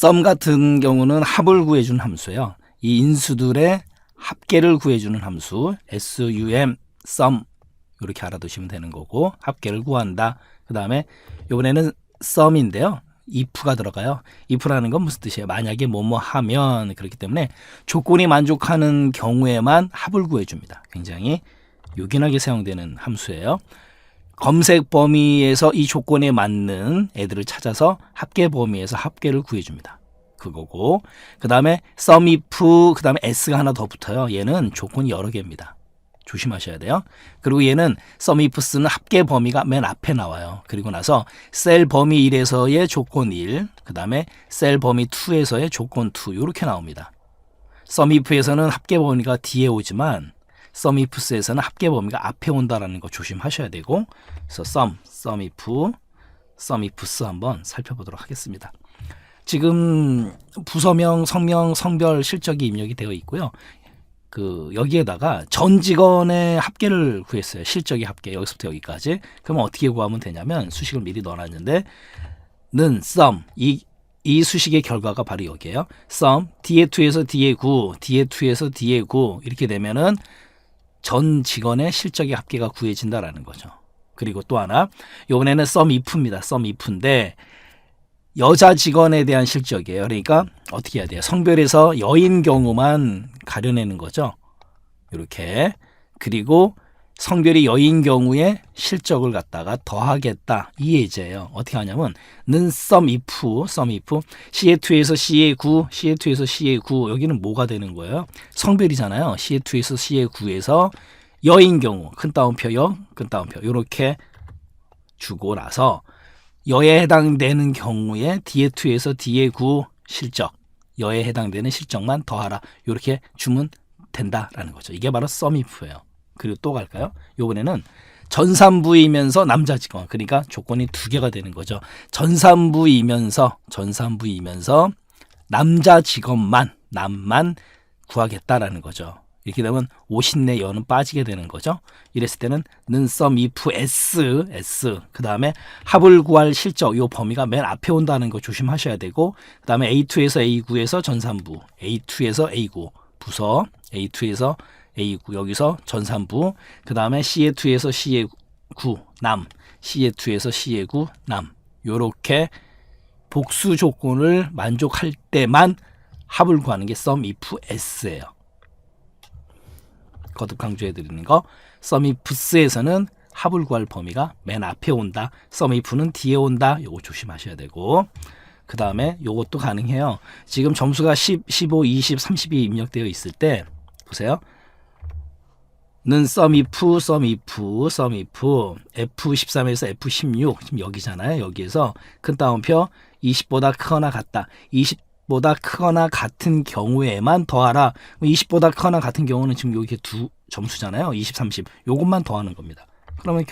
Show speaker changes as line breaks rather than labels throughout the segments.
sum 같은 경우는 합을 구해주는 함수예요. 이 인수들의 합계를 구해주는 함수 sum sum 이렇게 알아두시면 되는 거고, 합계를 구한다. 그 다음에 이번에는 sum인데요. if가 들어가요. if라는 건 무슨 뜻이에요? 만약에 뭐뭐 하면, 그렇기 때문에 조건이 만족하는 경우에만 합을 구해줍니다. 굉장히 요긴하게 사용되는 함수예요. 검색 범위에서 이 조건에 맞는 애들을 찾아서 합계 범위에서 합계를 구해줍니다. 그거고, 그 다음에 sum if, 그 다음에 s가 하나 더 붙어요. 얘는 조건이 여러 개입니다. 조심하셔야 돼요. 그리고 얘는 sum ifs는 합계 범위가 맨 앞에 나와요. 그리고 나서 셀 범위 1에서의 조건 1, 그 다음에 셀 범위 2에서의 조건 2 이렇게 나옵니다. sum if에서는 합계 범위가 뒤에 오지만 sum ifs에서는 합계 범위가 앞에 온다라는 거 조심하셔야 되고, 그래서 sum if, sum ifs 한번 살펴보도록 하겠습니다. 지금 부서명, 성명, 성별, 실적이 입력이 되어 있고요. 여기에다가 전 직원의 합계를 구했어요. 실적의 합계, 여기서부터 여기까지. 그러면 어떻게 구하면 되냐면, 수식을 미리 넣어놨는데 는 sum, 이 수식의 결과가 바로 여기에요. sum 뒤에 2에서 뒤에 9, 뒤에 2에서 뒤에 9 이렇게 되면은 전 직원의 실적의 합계가 구해진다라는 거죠. 그리고 또 하나, 이번에는 sum if입니다. sum if인데 여자 직원에 대한 실적이에요. 그러니까 어떻게 해야 돼요? 성별에서 여인 경우만 가려내는 거죠. 이렇게. 그리고 성별이 여인 경우에 실적을 갖다가 더하겠다. 이 예제예요. 어떻게 하냐면 는 sum if CA2에서 CA9, CA2에서 CA9 여기는 뭐가 되는 거예요? 성별이잖아요. CA2에서 CA9에서 여인 경우 큰 따옴표 여, 큰 따옴표 이렇게 주고 나서 여에 해당되는 경우에 DA2에서 DA9 실적, 여에 해당되는 실적만 더하라. 이렇게 주면 된다라는 거죠. 이게 바로 sum if예요. 그리고 또 갈까요? 이번에는 전산부이면서 남자 직원, 그러니까 조건이 두 개가 되는 거죠. 전산부이면서 남자 직원만, 남만 구하겠다라는 거죠. 이렇게 되면 50내 여는 빠지게 되는 거죠. 이랬을 때는 는 sum if s 그 다음에 합을 구할 실적, 이 범위가 맨 앞에 온다는 거 조심하셔야 되고, 그 다음에 A2에서 A9에서 전산부, A2에서 A9 부서, A2에서 A9 여기서 전산부, 그 다음에 CA2에서 CA9 남, CA2에서 CA9 남, 요렇게 복수 조건을 만족할 때만 합을 구하는 게 sum if s예요. 거듭 강조해 드리는 거, sum ifs에서는 합을 구할 범위가 맨 앞에 온다. sum if는 뒤에 온다. 요거 조심하셔야 되고, 그 다음에 요것도 가능해요. 지금 점수가 10, 15, 20, 30이 입력되어 있을 때 보세요. 는 sum if F13에서 F16 지금 여기잖아요. 여기에서 큰 따옴표 20보다 크거나 같다. 20보다 크거나 같은 경우에만 더하라. 20보다 크거나 같은 경우는 지금 여기 두 점수잖아요. 20, 30. 요것만 더하는 겁니다. 그러면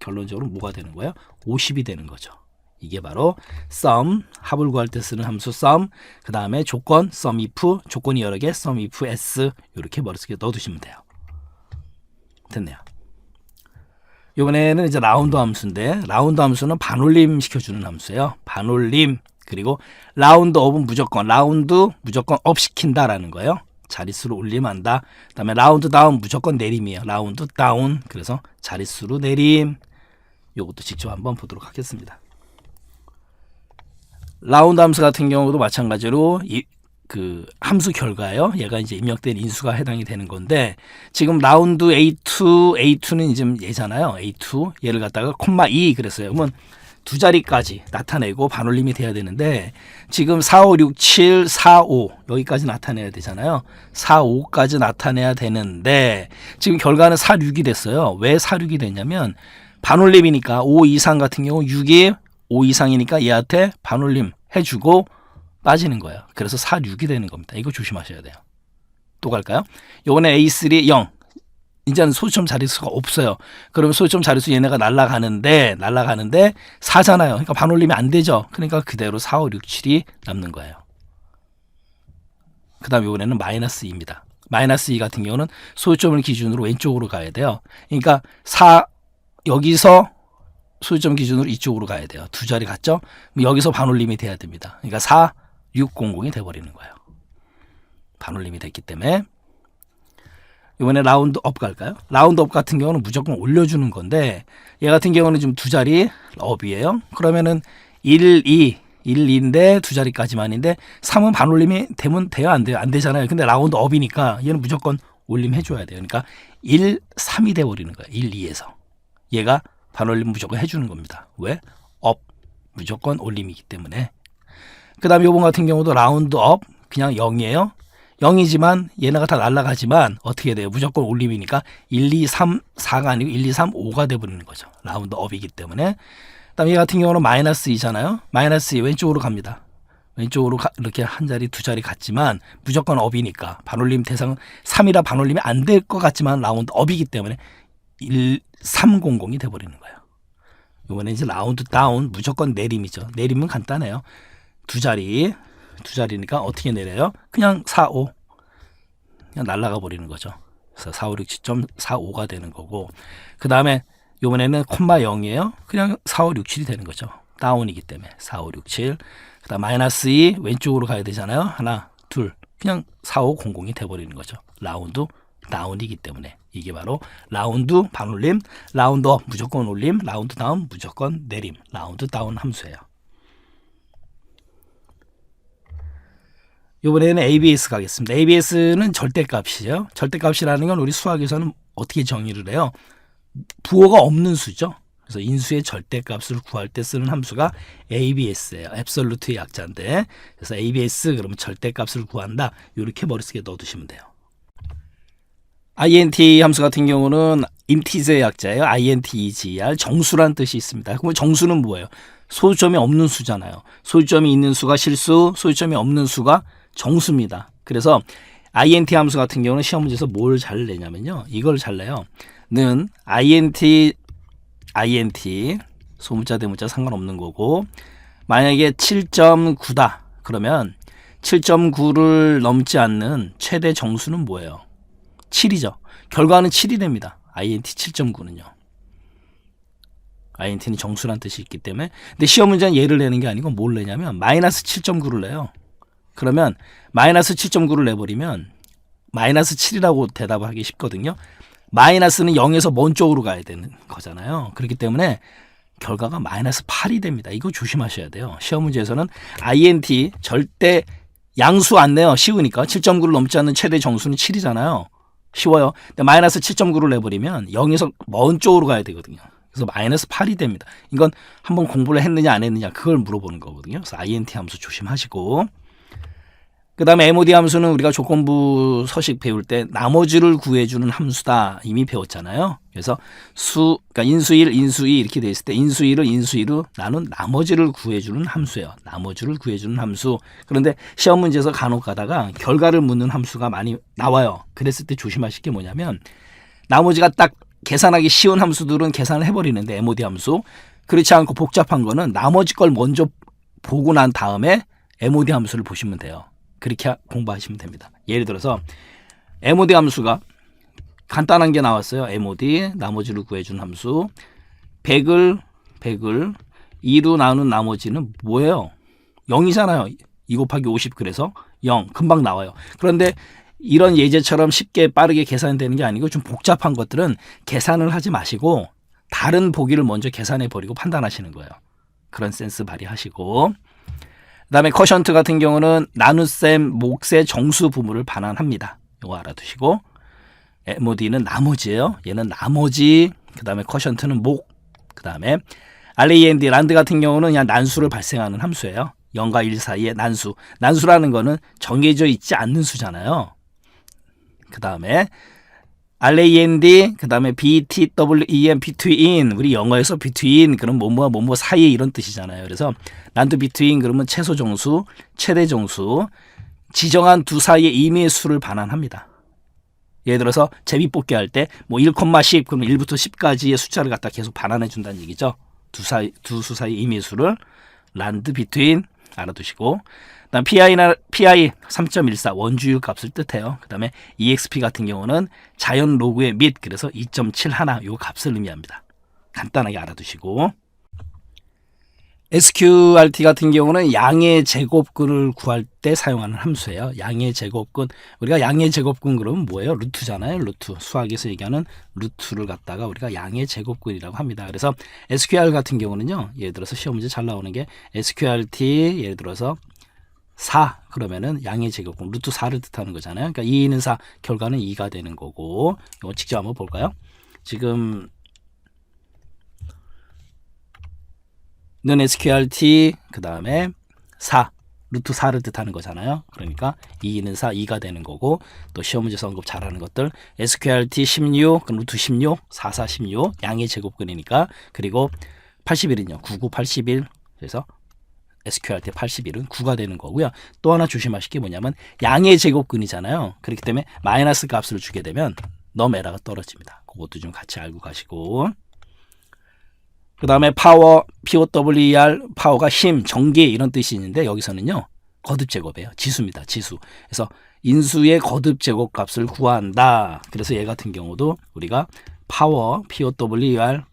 결론적으로 뭐가 되는 거예요? 50이 되는 거죠. 이게 바로 sum, 합을 구할 때 쓰는 함수 sum, 그 다음에 조건 sum if, 조건이 여러 개 sum if s 이렇게 머릿속에 넣어두시면 돼요. 됐네요. 이번에는 이제 라운드 함수인데, 라운드 함수는 반올림 시켜주는 함수예요. 반올림. 그리고 라운드 업은 무조건 업 시킨다라는 거예요. 자릿수로 올림한다. 그 다음에 라운드 다운 무조건 내림이에요. 라운드 다운. 그래서 자릿수로 내림. 요것도 직접 한번 보도록 하겠습니다. 라운드 함수 같은 경우도 마찬가지로 함수 결과예요. 얘가 이제 입력된 인수가 해당이 되는 건데, 지금 라운드 A2는 이제 얘잖아요. A2 얘를 갖다가 콤마 2 그랬어요. 그러면 두 자리까지 나타내고 반올림이 돼야 되는데, 지금 4, 5, 6, 7, 4, 5 여기까지 나타내야 되잖아요. 4, 5까지 나타내야 되는데 지금 결과는 4, 6이 됐어요. 왜 4, 6이 됐냐면 반올림이니까 5 이상 같은 경우 6이 5 이상이니까 얘한테 반올림 해주고 빠지는 거예요. 그래서 4, 6이 되는 겁니다. 이거 조심하셔야 돼요. 또 갈까요? 요번에 A3 0. 이제는 소수점 자릿수가 없어요. 그러면 소수점 자릿수 얘네가 날아가는데 4잖아요. 그러니까 반올림이 안 되죠. 그러니까 그대로 4, 5, 6, 7이 남는 거예요. 그 다음 이번에는 마이너스 2입니다. 마이너스 2 같은 경우는 소수점을 기준으로 왼쪽으로 가야 돼요. 그러니까 여기서 소수점 기준으로 이쪽으로 가야 돼요. 두 자리 갔죠? 여기서 반올림이 돼야 됩니다. 그러니까 4, 600이 돼버리는 거예요. 반올림이 됐기 때문에. 이번에 라운드 업 갈까요? 라운드 업 같은 경우는 무조건 올려주는 건데 얘 같은 경우는 지금 두 자리 업이에요. 그러면은 1, 2인데 두 자리까지만인데 3은 반올림이 되면 돼요? 안 돼요? 안 되잖아요. 근데 라운드 업이니까 얘는 무조건 올림 해줘야 돼요. 그러니까 1, 3이 돼버리는 거예요. 1, 2에서. 얘가 반올림 무조건 해주는 겁니다. 왜? 업. 무조건 올림이기 때문에. 그 다음에 요번 같은 경우도 라운드 업 그냥 0이에요. 0이지만 얘네가 다 날아가지만 어떻게 돼요? 무조건 올림이니까 1, 2, 3, 4가 아니고 1, 2, 3, 5가 돼버리는 거죠. 라운드 업이기 때문에. 그 다음에 얘 같은 경우는 마이너스 2잖아요. 마이너스 2 왼쪽으로 갑니다. 왼쪽으로 이렇게 한 자리 두 자리 갔지만 무조건 업이니까 반올림 대상은 3이라 반올림이 안 될 것 같지만 라운드 업이기 때문에 1, 300이 돼버리는 거예요. 이번에 이제 라운드 다운 무조건 내림이죠. 내림은 간단해요. 두 자리니까 어떻게 내려요? 그냥 4, 5 그냥 날아가 버리는 거죠. 그래서 4, 5, 6, 7.45가 되는 거고 그 다음에 이번에는 콤마 0이에요. 그냥 4, 5, 6, 7이 되는 거죠. 다운이기 때문에 4, 5, 6, 7 그 다음 마이너스 2 왼쪽으로 가야 되잖아요. 하나, 둘 그냥 4, 5, 00이 돼버리는 거죠. 라운드 다운이기 때문에 이게 바로 라운드 반올림, 라운드 업 무조건 올림, 라운드 다운 무조건 내림, 라운드 다운 함수예요. 이번에는 ABS 가겠습니다. ABS는 절대값이죠. 절대값이라는 건 우리 수학에서는 어떻게 정의를 해요? 부호가 없는 수죠. 그래서 인수의 절대값을 구할 때 쓰는 함수가 ABS예요. 앱솔루트의 약자인데 그래서 ABS 그러면 절대값을 구한다. 이렇게 머릿속에 넣어두시면 돼요. int 함수 같은 경우는 인티저의 약자예요. intger 정수란 뜻이 있습니다. 그럼 정수는 뭐예요? 소유점이 없는 수잖아요. 소유점이 있는 수가 실수, 소유점이 없는 수가 정수입니다. 그래서 int 함수 같은 경우는 시험 문제에서 뭘 잘 내냐면요. 이걸 잘 내요. 는 int 소문자 대문자 상관없는 거고 만약에 7.9다 그러면 7.9를 넘지 않는 최대 정수는 뭐예요? 7이죠. 결과는 7이 됩니다. int 7.9는요. int는 정수란 뜻이 있기 때문에 근데 시험 문제는 얘를 내는 게 아니고 뭘 내냐면 마이너스 7.9를 내요. 그러면 마이너스 7.9를 내버리면 마이너스 7이라고 대답을 하기 쉽거든요. 마이너스는 0에서 먼 쪽으로 가야 되는 거잖아요. 그렇기 때문에 결과가 마이너스 8이 됩니다. 이거 조심하셔야 돼요. 시험 문제에서는 int 절대 양수 안 내요. 쉬우니까 7.9를 넘지 않는 최대 정수는 7이잖아요. 쉬워요. 근데 마이너스 7.9를 내버리면 0에서 먼 쪽으로 가야 되거든요. 그래서 마이너스 8이 됩니다. 이건 한번 공부를 했느냐 안 했느냐 그걸 물어보는 거거든요. 그래서 int 함수 조심하시고 그 다음에 MOD 함수는 우리가 조건부 서식 배울 때 나머지를 구해주는 함수다 이미 배웠잖아요. 그래서 그러니까 인수 1, 인수 2 이렇게 돼 있을 때 인수 1을 인수 2로 나눈 나머지를 구해주는 함수예요. 나머지를 구해주는 함수. 그런데 시험 문제에서 간혹 가다가 결과를 묻는 함수가 많이 나와요. 그랬을 때 조심하실 게 뭐냐면 나머지가 딱 계산하기 쉬운 함수들은 계산을 해버리는데 MOD 함수 그렇지 않고 복잡한 거는 나머지 걸 먼저 보고 난 다음에 MOD 함수를 보시면 돼요. 그렇게 공부하시면 됩니다. 예를 들어서 MOD 함수가 간단한 게 나왔어요. MOD 나머지를 구해준 함수 100을 2로 나눈 나머지는 뭐예요? 0이잖아요. 2 곱하기 50 그래서 0 금방 나와요. 그런데 이런 예제처럼 쉽게 빠르게 계산되는 게 아니고 좀 복잡한 것들은 계산을 하지 마시고 다른 보기를 먼저 계산해 버리고 판단하시는 거예요. 그런 센스 발휘하시고 그 다음에 커션트 같은 경우는 나눗셈, 몫의 정수 부분을 반환합니다. 이거 알아두시고 MOD는 나머지예요. 얘는 나머지 그 다음에 커션트는 목 그 다음에 RAND 란드 같은 경우는 그냥 난수를 발생하는 함수예요. 0과 1 사이의 난수라는 거는 정해져 있지 않는 수잖아요. 그 다음에 RAND 그 다음에 BTWEN between 우리 영어에서 between 그럼 뭐뭐와 뭐뭐 사이 이런 뜻이잖아요. 그래서 난도 between 그러면 최소 정수, 최대 정수 지정한 두 사이의 임의의 수를 반환합니다. 예를 들어서 제비뽑기 할 때 뭐 1,10 그러면 1부터 10까지의 숫자를 갖다 계속 반환해 준다는 얘기죠. 두 수 사이 임의의 수를 란드 between 알아두시고 그다음 PI 3.14 원주율 값을 뜻해요. 그 다음에 EXP 같은 경우는 자연 로그의 및 그래서 2.71 요 값을 의미합니다. 간단하게 알아두시고 SQRT 같은 경우는 양의 제곱근을 구할 때 사용하는 함수예요. 양의 제곱근. 우리가 양의 제곱근 그러면 뭐예요? 루트잖아요. 루트. 수학에서 얘기하는 루트를 갖다가 우리가 양의 제곱근이라고 합니다. 그래서 SQR 같은 경우는요. 예를 들어서 시험 문제 잘 나오는 게 SQRT 예를 들어서 4 그러면은 양의 제곱근 루트 4를 뜻하는 거잖아요. 그러니까 2는 4 결과는 2가 되는 거고. 이거 직접 한번 볼까요? 지금 는 SQRT 그 다음에 4 루트 4를 뜻하는 거잖아요. 그러니까 2는 4 2가 되는 거고 또 시험 문제에서 언급 잘하는 것들 SQRT 16 그럼 루트 16 4 4 16 양의 제곱근이니까 그리고 81은요 99 81 그래서 SQRT 81은 9가 되는 거고요. 또 하나 조심하실 게 뭐냐면 양의 제곱근이잖아요. 그렇기 때문에 마이너스 값을 주게 되면 너메라가 떨어집니다. 그것도 좀 같이 알고 가시고 그 다음에 파워, POWER, 파워가 힘, 전기 이런 뜻이 있는데 여기서는요. 거듭 제곱이에요. 지수입니다. 지수. 그래서 인수의 거듭 제곱 값을 구한다. 그래서 얘 같은 경우도 우리가 파워, POWER,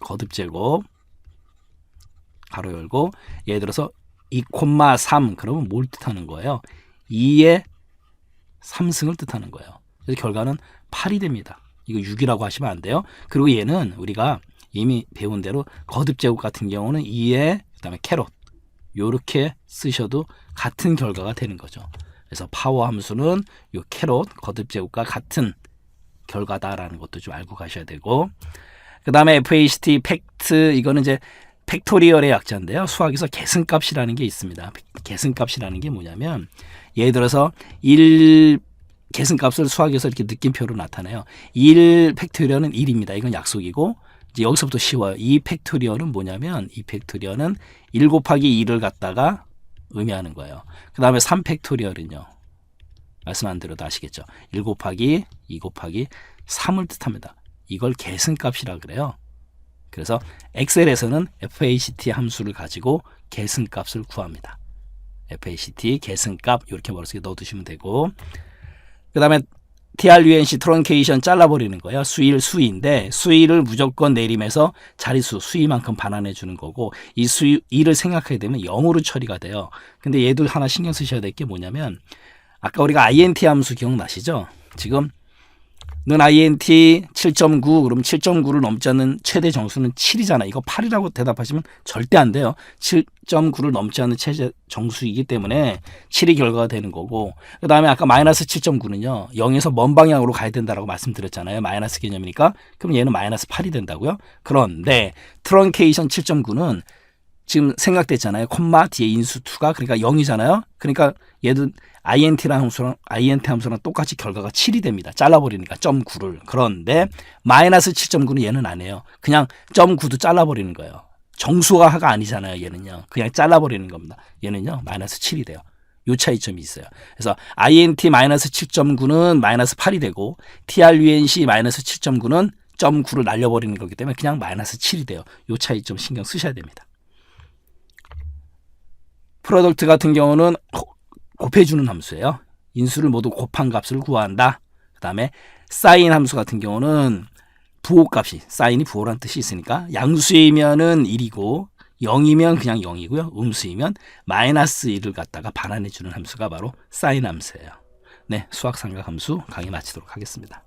거듭 제곱 가로 열고 예를 들어서 2,3 그러면 뭘 뜻하는 거예요? 2의 3승을 뜻하는 거예요. 그래서 결과는 8이 됩니다. 이거 6이라고 하시면 안 돼요. 그리고 얘는 우리가 이미 배운 대로 거듭 제곱 같은 경우는 2에 그다음에 캐롯 요렇게 쓰셔도 같은 결과가 되는 거죠. 그래서 파워 함수는 요 캐롯 거듭 제곱과 같은 결과다라는 것도 좀 알고 가셔야 되고 그다음에 FACT 팩트 이거는 이제 팩토리얼의 약자인데요. 수학에서 계승값이라는 게 있습니다. 계승값이라는 게 뭐냐면 예를 들어서 1 계승값을 수학에서 이렇게 느낌표로 나타내요. 1 팩토리얼은 1입니다. 이건 약속이고 이제 여기서부터 쉬워요. 2 팩토리얼은 뭐냐면 2 팩토리얼은 1 곱하기 2를 갖다가 의미하는 거예요. 그 다음에 3 팩토리얼은요. 말씀 안 드려도 아시겠죠. 1 곱하기 2 곱하기 3을 뜻합니다. 이걸 계승값이라 그래요. 그래서 엑셀에서는 FACT 함수를 가지고 계승값을 구합니다. FACT 계승값 이렇게 머릿속에 넣어두시면 되고 그 다음에 TRUNC 트렁케이션 잘라버리는 거예요. 수위인데 수위를 무조건 내림해서 자릿수 수위만큼 반환해 주는 거고 이 수위를 생각하게 되면 0으로 처리가 돼요. 근데 얘도 하나 신경 쓰셔야 될 게 뭐냐면 아까 우리가 INT 함수 기억나시죠? 지금 는 INT 7.9 그럼 7.9를 넘지 않는 최대 정수는 7이잖아. 이거 8이라고 대답하시면 절대 안 돼요. 7.9를 넘지 않는 최대 정수이기 때문에 7이 결과가 되는 거고 그 다음에 아까 마이너스 7.9는요. 0에서 먼 방향으로 가야 된다라고 말씀드렸잖아요. 마이너스 개념이니까. 그럼 얘는 마이너스 8이 된다고요. 그런데 트렁케이션 7.9는 지금 생각됐잖아요. 콤마 뒤에 인수2가 그러니까 0이잖아요. 그러니까 얘도 INT 함수랑 똑같이 결과가 7이 됩니다. 잘라버리니까 0.9를. 그런데 마이너스 7.9는 얘는 안 해요. 그냥 0.9도 잘라버리는 거예요. 정수화가 아니잖아요. 얘는요. 그냥 잘라버리는 겁니다. 얘는요. 마이너스 7이 돼요. 요 차이점이 있어요. 그래서 INT 마이너스 7.9는 마이너스 8이 되고 TRUNC 마이너스 7.9는 0.9를 날려버리는 거기 때문에 그냥 마이너스 7이 돼요. 요 차이점 신경 쓰셔야 됩니다. 프로덕트 같은 경우는 곱해주는 함수예요. 인수를 모두 곱한 값을 구한다. 그 다음에 사인 함수 같은 경우는 부호값이 사인이 부호란 뜻이 있으니까 양수이면은 1이고 0이면 그냥 0이고요. 음수이면 마이너스 1을 갖다가 반환해주는 함수가 바로 사인 함수예요. 네, 수학 삼각 함수 강의 마치도록 하겠습니다.